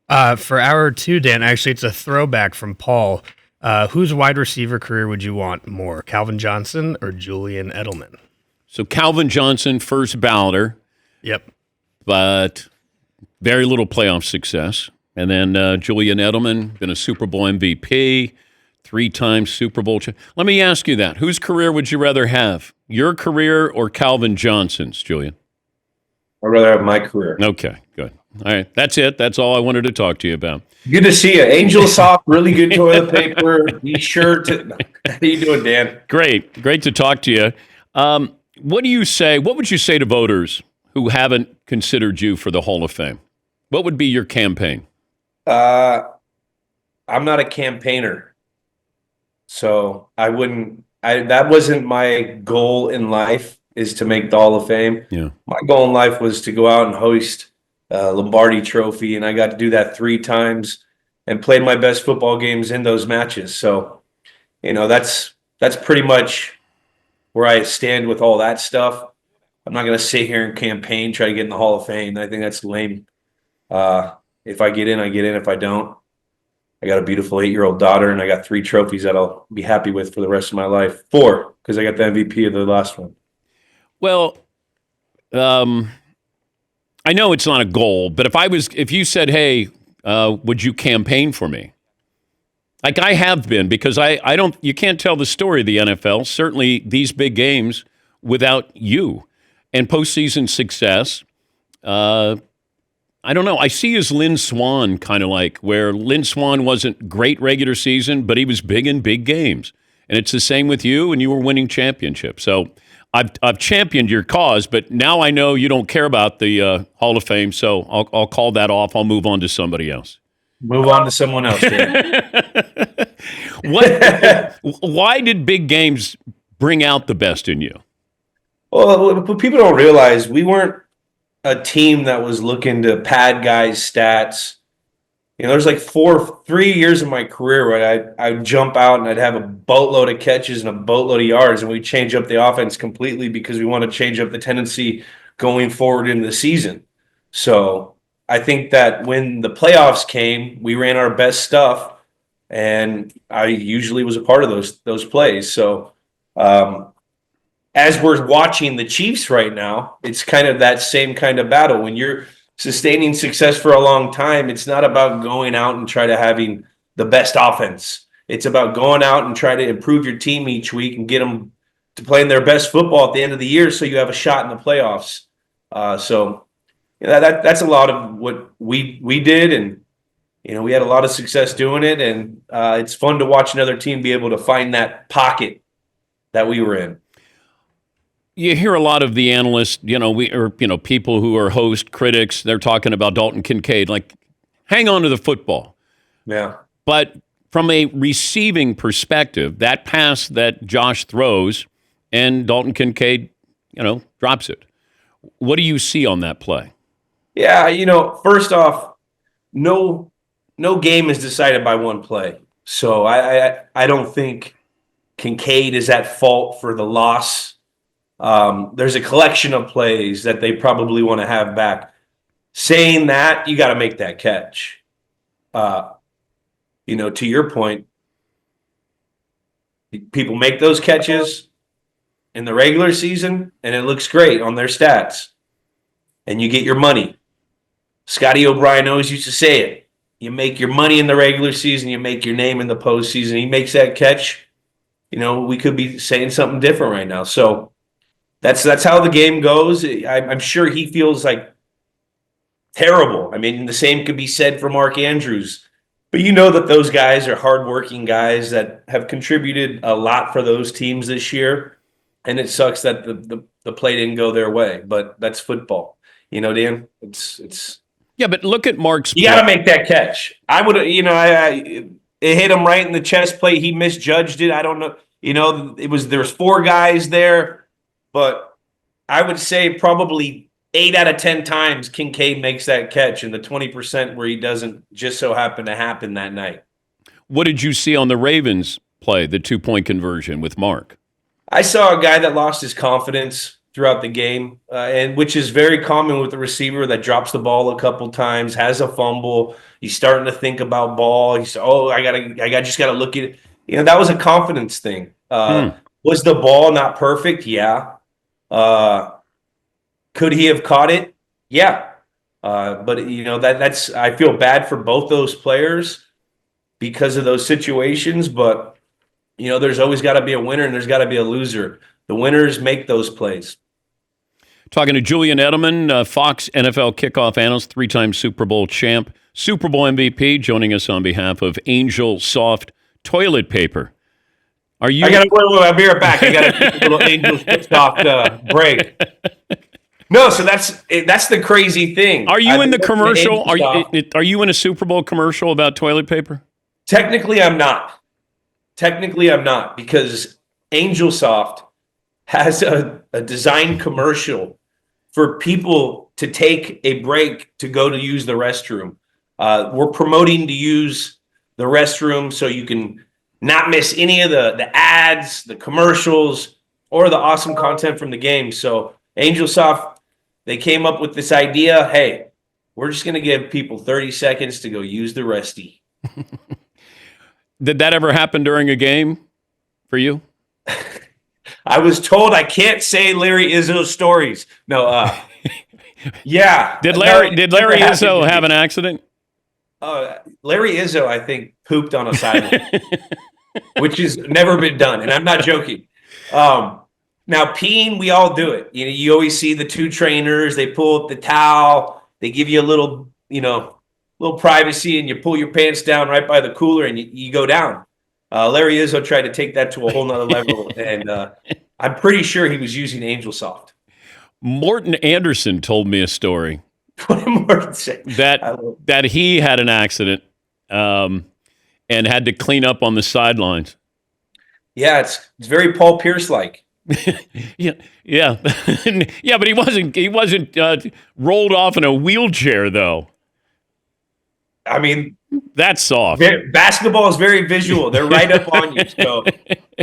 For hour two, Dan, actually, it's a throwback from Paul. Whose wide receiver career would you want more, Calvin Johnson or Julian Edelman? So Calvin Johnson, first balloter, Yep. but very little playoff success. And then Julian Edelman, been a Super Bowl MVP, three-time Super Bowl champ. Let me ask you that. Whose career would you rather have? Your career or Calvin Johnson's, Julian? I'd rather have my career. Okay, good. All right, that's it. That's all I wanted to talk to you about. Good to see you. Angel soft, really good toilet paper. Be sure to. How you doing, Dan? Great to talk to you. What do you say? What would you say to voters who haven't considered you for the Hall of Fame? What would be your campaign? I'm not a campaigner, so I wouldn't. That wasn't my goal in life, is to make the Hall of Fame. Yeah. My goal in life was to go out and host Lombardi Trophy, and I got to do that 3 times and played my best football games in those matches. So, that's pretty much where I stand with all that stuff. I'm not going to sit here and campaign, try to get in the Hall of Fame. I think that's lame. If I get in, I get in. If I don't, I got a beautiful 8-year-old daughter, and I got 3 trophies that I'll be happy with for the rest of my life. 4, because I got the MVP of the last one. Well, I know it's not a goal, but if you said, "Hey, would you campaign for me?" Like I have been, because you can't tell the story of the NFL, certainly these big games, without you and postseason success. I don't know. I see as Lynn Swann, kind of like where Lynn Swann wasn't great regular season, but he was big in big games. And it's the same with you, and you were winning championships. So I've championed your cause, but now I know you don't care about the Hall of Fame, so I'll call that off. I'll move on to somebody else. Move on to someone else, Dan. Why did big games bring out the best in you? Well, what people don't realize, we weren't a team that was looking to pad guys' stats. There's like 3 years of my career where I'd jump out and I'd have a boatload of catches and a boatload of yards, and we'd change up the offense completely because we want to change up the tendency going forward in the season. So I think that when the playoffs came, we ran our best stuff, and I usually was a part of those plays. So as we're watching the Chiefs right now, it's kind of that same kind of battle. When you're sustaining success for a long time, it's not about going out and try to having the best offense. It's about going out and try to improve your team each week and get them to playing their best football at the end of the year, so you have a shot in the playoffs. That's a lot of what we did, and we had a lot of success doing it, and it's fun to watch another team be able to find that pocket that we were in. You hear a lot of the analysts, people who are host critics, they're talking about Dalton Kincaid, like, hang on to the football. Yeah. But from a receiving perspective, that pass that Josh throws and Dalton Kincaid, drops it. What do you see on that play? Yeah, first off, no game is decided by one play. So I don't think Kincaid is at fault for the loss. There's a collection of plays that they probably want to have back. Saying that, you got to make that catch. To your point, people make those catches in the regular season, and it looks great on their stats, and you get your money. Scotty O'Brien always used to say it. You make your money in the regular season, you make your name in the postseason. He makes that catch. We could be saying something different right now. So that's how the game goes. I'm sure he feels like terrible. I mean, the same could be said for Mark Andrews. But that those guys are hardworking guys that have contributed a lot for those teams this year. And it sucks that the play didn't go their way. But that's football. Dan, it's Yeah, but look at Mark's play. You got to make that catch. I would have, it hit him right in the chest plate. He misjudged it. I don't know. There was 4 guys there, but I would say probably 8 out of 10 times Kincaid makes that catch, and the 20% where he doesn't just so happen to happen that night. What did you see on the Ravens play, the 2-point conversion with Mark? I saw a guy that lost his confidence throughout the game, and which is very common with the receiver that drops the ball a couple times, has a fumble. He's starting to think about ball. He's I just gotta look at it. That was a confidence thing. Was the ball not perfect? Yeah. Could he have caught it? Yeah. But that's I feel bad for both those players because of those situations. But there's always got to be a winner and there's got to be a loser. The winners make those plays. Talking to Julian Edelman, Fox NFL kickoff analyst, 3-time Super Bowl champ, Super Bowl MVP, joining us on behalf of Angel Soft Toilet Paper. Are you? I got to wait. I'll be right back. I got to take a little Angel Soft break. No, so that's the crazy thing. Are you in the commercial? Are you in a Super Bowl commercial about toilet paper? Technically, I'm not. Because Angel Soft has a design commercial for people to take a break to go to use the restroom. We're promoting to use the restroom so you can not miss any of the ads, the commercials, or the awesome content from the game. So Angel Soft, they came up with this idea. Hey, we're just going to give people 30 seconds to go use the resty. Did that ever happen during a game for you? I was told I can't say Larry Izzo's stories. No, yeah. Did Larry Izzo have an accident? Larry Izzo, I think, pooped on a sideline, which has never been done, and I'm not joking. Now, peeing, we all do it. You always see the two trainers. They pull up the towel. They give you a little privacy, and you pull your pants down right by the cooler, and you go down. Larry Izzo tried to take that to a whole nother level, and I'm pretty sure he was using Angel Soft. Morton Anderson told me a story. What did Morton say? That he had an accident and had to clean up on the sidelines. Yeah, it's very Paul Pierce-like. yeah, yeah, but he wasn't rolled off in a wheelchair though. I mean, that's soft. Basketball is very visual. They're right up on you. So,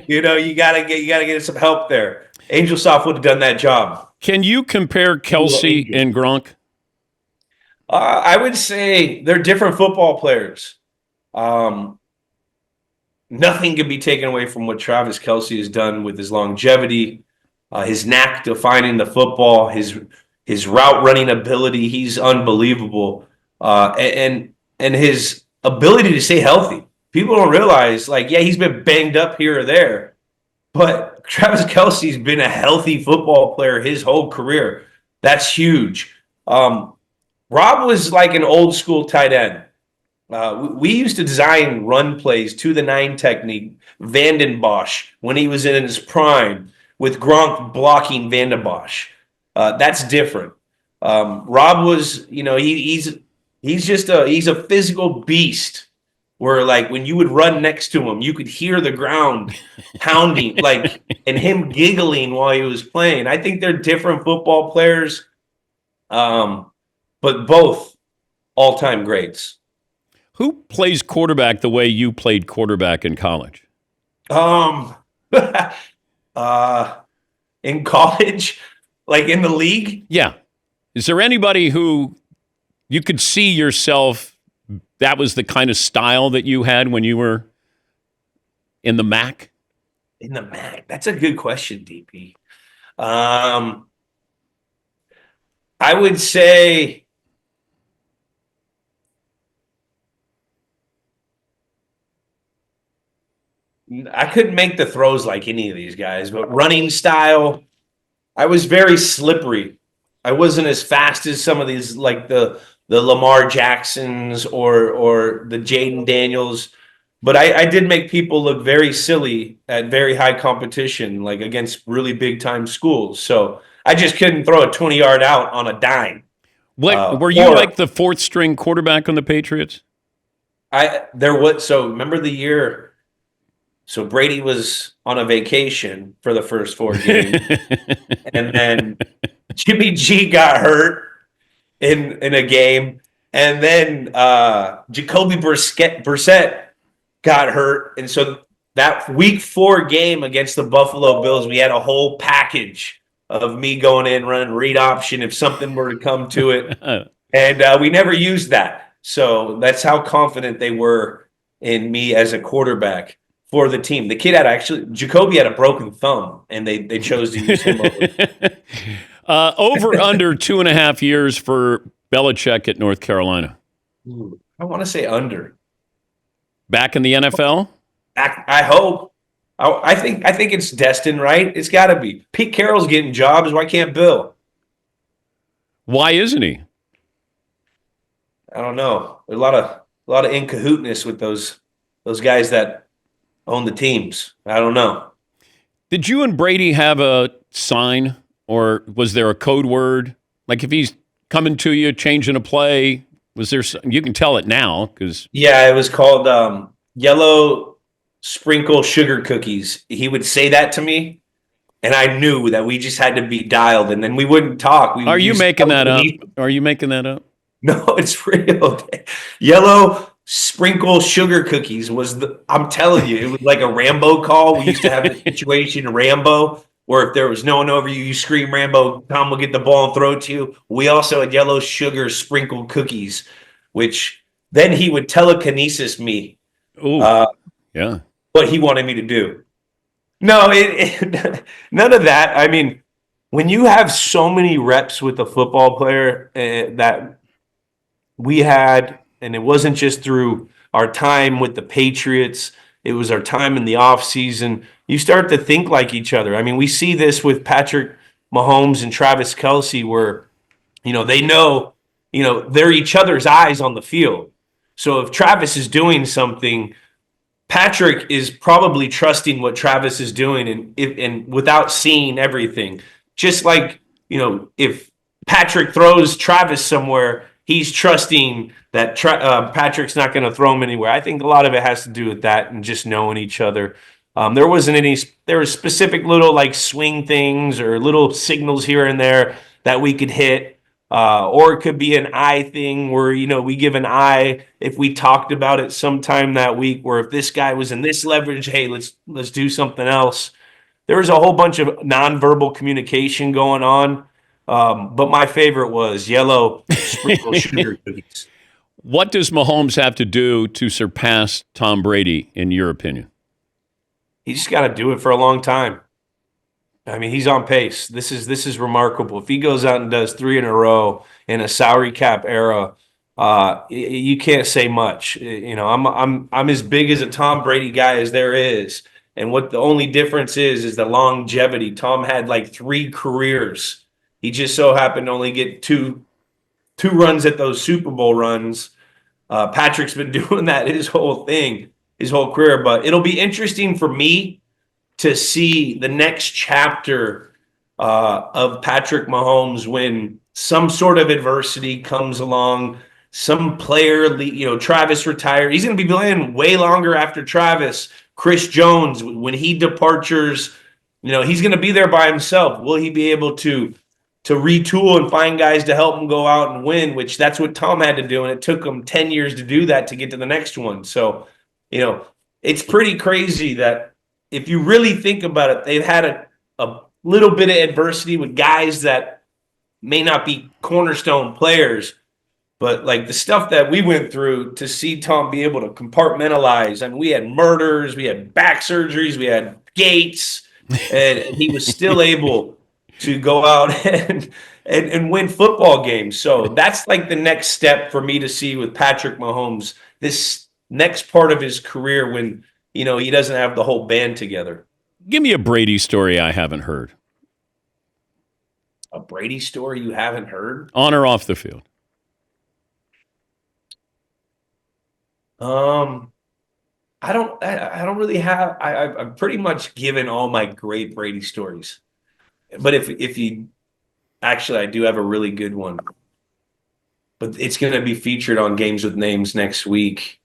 you gotta get some help there. Angel Soft would have done that job. Can you compare Kelsey and Gronk? I would say they're different football players. Nothing can be taken away from what Travis Kelsey has done with his longevity, his knack to finding the football, his route running ability. He's unbelievable. And his ability to stay healthy. People don't realize, he's been banged up here or there, but Travis Kelsey's been a healthy football player his whole career. That's huge. Rob was like an old school tight end. We used to design run plays to the 9 technique, Vanden Bosch, when he was in his prime, with Gronk blocking Vanden Bosch. That's different. Rob was, he's a physical beast where when you would run next to him, you could hear the ground pounding, and him giggling while he was playing. I think they're different football players, but both all-time greats. Who plays quarterback the way you played quarterback in college? In college, in the league? Yeah. Is there anybody who you could see yourself, that was the kind of style that you had when you were in the MAC? In the MAC? That's a good question, DP. I would say I couldn't make the throws like any of these guys, but running style, I was very slippery. I wasn't as fast as some of these, the Lamar Jacksons or the Jaden Daniels, but I did make people look very silly at very high competition, against really big time schools. So I just couldn't throw a 20-yard out on a dime. What were you the 4th string quarterback on the Patriots? So remember the year. So Brady was on a vacation for the first 4 games, and then Jimmy G got hurt in a game, and then Jacoby Brissett got hurt, and so that week 4 game against the Buffalo Bills, we had a whole package of me going in, running read option if something were to come to it. And we never used that. So that's how confident they were in me as a quarterback for the team. The kid Jacoby had a broken thumb, and they chose to use him over. Over under 2.5 years for Belichick at North Carolina. I want to say under. Back in the NFL? I hope. I think it's destined, right? It's got to be. Pete Carroll's getting jobs. Why can't Bill? Why isn't he? I don't know. There's a lot of in cahootness with those guys that own the teams. I don't know. Did you and Brady have a sign, or was there a code word? Like if he's coming to you, changing a play, was there? You can tell it now because it was called yellow sprinkle sugar cookies. He would say that to me, and I knew that we just had to be dialed, and then we wouldn't talk. Are you making that up? Are you making that up? No, it's real. Yellow sprinkle sugar cookies was I'm telling you, it was like a Rambo call. We used to have a situation Rambo where if there was no one over you, you scream Rambo, Tom will get the ball and throw it to you. We also had yellow sugar sprinkled cookies, which then he would telekinesis me. Yeah. What he wanted me to do. No, none of that. I mean, when you have so many reps with a football player that we had, and it wasn't just through our time with the Patriots, it was our time in the offseason, you start to think like each other. I mean, we see this with Patrick Mahomes and Travis Kelsey where, they know, they're each other's eyes on the field. So if Travis is doing something, Patrick is probably trusting what Travis is doing and without seeing everything. Just like, if Patrick throws Travis somewhere, he's trusting that Patrick's not going to throw him anywhere. I think a lot of it has to do with that and just knowing each other. There were specific little like swing things or little signals here and there that we could hit. Or it could be an eye thing where, we give an eye if we talked about it sometime that week, where if this guy was in this leverage, hey, let's do something else. There was a whole bunch of nonverbal communication going on. But my favorite was yellow sprinkle sugar cookies. What does Mahomes have to do to surpass Tom Brady, in your opinion? He just got to do it for a long time. I mean, he's on pace. This is remarkable. If he goes out and does 3 in a row in a salary cap era, you can't say much. I'm as big as a Tom Brady guy as there is, and what the only difference is the longevity. Tom had like 3 careers. He just so happened to only get two runs at those Super Bowl runs. Patrick's been doing that his whole career. But it'll be interesting for me to see the next chapter of Patrick Mahomes when some sort of adversity comes along. Some player, Travis retired. He's going to be playing way longer after Travis. Chris Jones, when he departures, he's going to be there by himself. Will he be able to retool and find guys to help him go out and win, which that's what Tom had to do, and it took him 10 years to do that to get to the next one. So, it's pretty crazy that if you really think about it, they've had a little bit of adversity with guys that may not be cornerstone players, but like the stuff that we went through to see Tom be able to compartmentalize. I mean, we had murders, we had back surgeries, we had Gates, and he was still able to go out and win football games. So that's like the next step for me to see with Patrick Mahomes, this next part of his career when, he doesn't have the whole band together. Give me a Brady story I haven't heard. A Brady story you haven't heard? On or off the field? I don't really have. I've pretty much given all my great Brady stories. But if you actually, I do have a really good one. But it's going to be featured on Games with Names next week.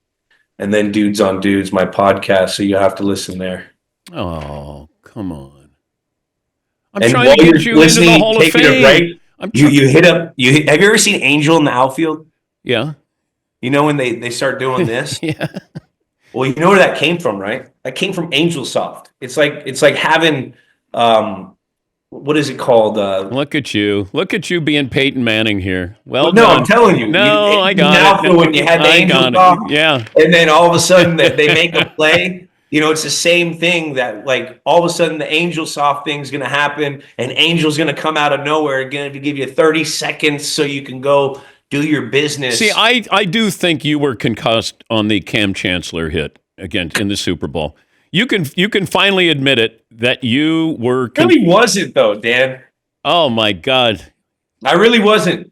And then Dudes on Dudes, my podcast, so you have to listen there. Oh, come on. I'm and trying to get you into the Hall of Fame. You hit up. Have you ever seen Angel in the outfield? Yeah. When they start doing this? Yeah. Well, you know where that came from, right? That came from Angel Soft. It's like having what is it called? Look at you. Look at you being Peyton Manning here. Well No, done. I'm telling you. No, I got now it. for when you had the I Angels got off, it. Yeah. and then all of a sudden they make a play. It's the same thing that like all of a sudden the Angel soft thing's going to happen, and Angel's going to come out of nowhere, going to give you 30 seconds so you can go do your business. See, I do think you were concussed on the Cam Chancellor hit again in the Super Bowl. You can finally admit it that you were. Really wasn't though, Dan. Oh my God, I really wasn't.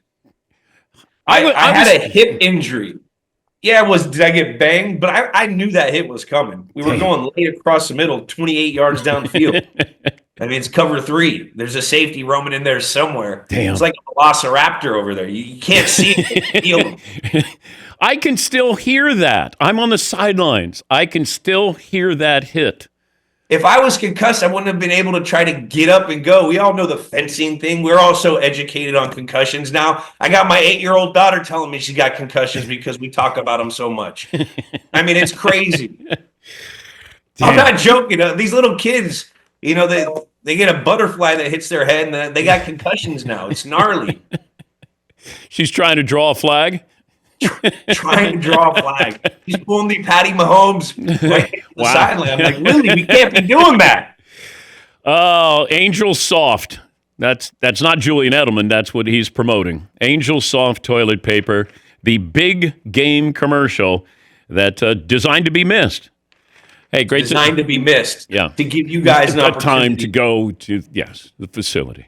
I had a hip injury. Yeah, did I get banged? But I knew that hit was coming. We were going late across the middle, 28 yards downfield. I mean, it's cover 3. There's a safety roaming in there somewhere. Damn. It's like a velociraptor over there. You can't see it. Feel him. I can still hear that. I'm on the sidelines. I can still hear that hit. If I was concussed, I wouldn't have been able to try to get up and go. We all know the fencing thing. We're all so educated on concussions now. I got my 8-year-old daughter telling me she got concussions because we talk about them so much. I mean, it's crazy. I'm not joking. These little kids, they get a butterfly that hits their head and they got concussions now. It's gnarly. She's trying to draw a flag. Trying to draw a flag. He's pulling the Patty Mahomes right to the sideline. I'm like, really? We can't be doing that. Oh, Angel Soft. That's not Julian Edelman. That's what he's promoting. Angel Soft toilet paper, the big game commercial that designed to be missed. Hey, great. Designed to be missed. Yeah. To give you guys an opportunity. Time to go to, the facility.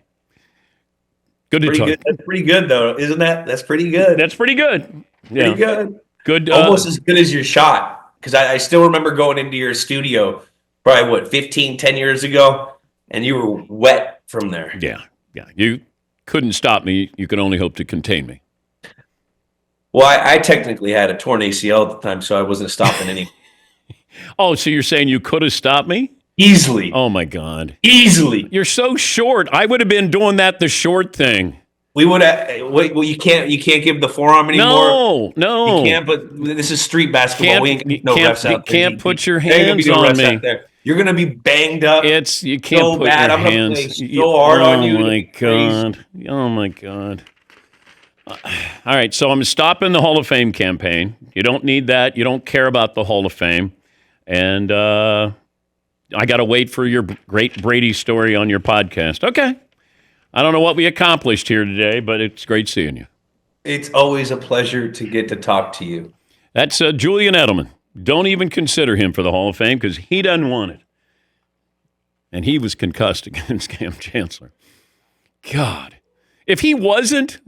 Good to talk. That's pretty good, though, isn't that? That's pretty good. That's pretty good. Yeah. Pretty good. Good. Almost as good as your shot. Because I still remember going into your studio probably, 10 years ago, and you were wet from there. Yeah. You couldn't stop me. You could only hope to contain me. Well, I technically had a torn ACL at the time, so I wasn't stopping any. Oh, so you're saying you could have stopped me? Easily. Oh, my God. Easily. You're so short. I would have been doing the short thing. We would have. Well, you can't give the forearm anymore. No. You can't. But this is street basketball. We ain't no refs out there. You can't put your There ain't hands gonna be no on refs out me. there. You're gonna be banged up. You can't so put bad. your I'm gonna hands. play so hard on you. Oh my God. Oh my God. All right, so I'm stopping the Hall of Fame campaign. You don't need that. You don't care about the Hall of Fame, and I got to wait for your great Brady story on your podcast. Okay. I don't know what we accomplished here today, but it's great seeing you. It's always a pleasure to get to talk to you. That's Julian Edelman. Don't even consider him for the Hall of Fame because he doesn't want it. And he was concussed against Cam Chancellor. God. If he wasn't,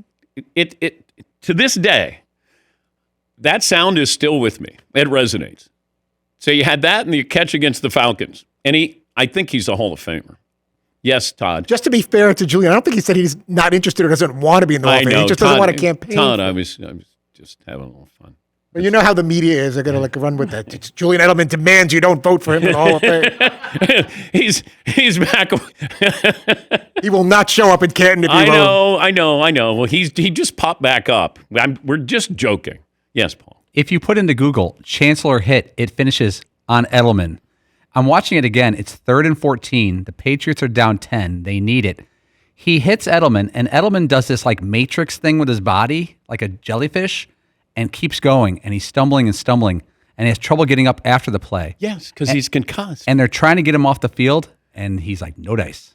it to this day, that sound is still with me. It resonates. So you had that and the catch against the Falcons. And I think he's a Hall of Famer. Yes, Todd. Just to be fair to Julian, I don't think he said he's not interested or doesn't want to be in the Hall of Fame. He just doesn't want to campaign. Todd, I was just having a little fun. But you know how the media is. They're going to run with that. It's Julian Edelman demands you don't vote for him in the Hall of Fame. He's back. He will not show up in Canton if you vote. I know. Well, he just popped back up. We're just joking. Yes, Paul. If you put into Google Chancellor hit, it finishes on Edelman. I'm watching it again. It's 3rd and 14. The Patriots are down 10. They need it. He hits Edelman, and Edelman does this matrix thing with his body, like a jellyfish, and keeps going. And he's stumbling, and he has trouble getting up after the play. Yes, because he's concussed. And they're trying to get him off the field, and he's like, no dice.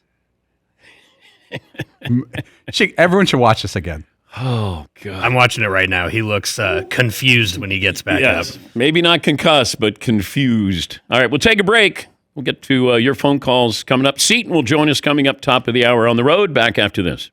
Everyone should watch this again. Oh, God. I'm watching it right now. He looks confused when he gets back up. Maybe not concussed, but confused. All right, we'll take a break. We'll get to your phone calls coming up. Seton will join us coming up top of the hour on the road. Back after this.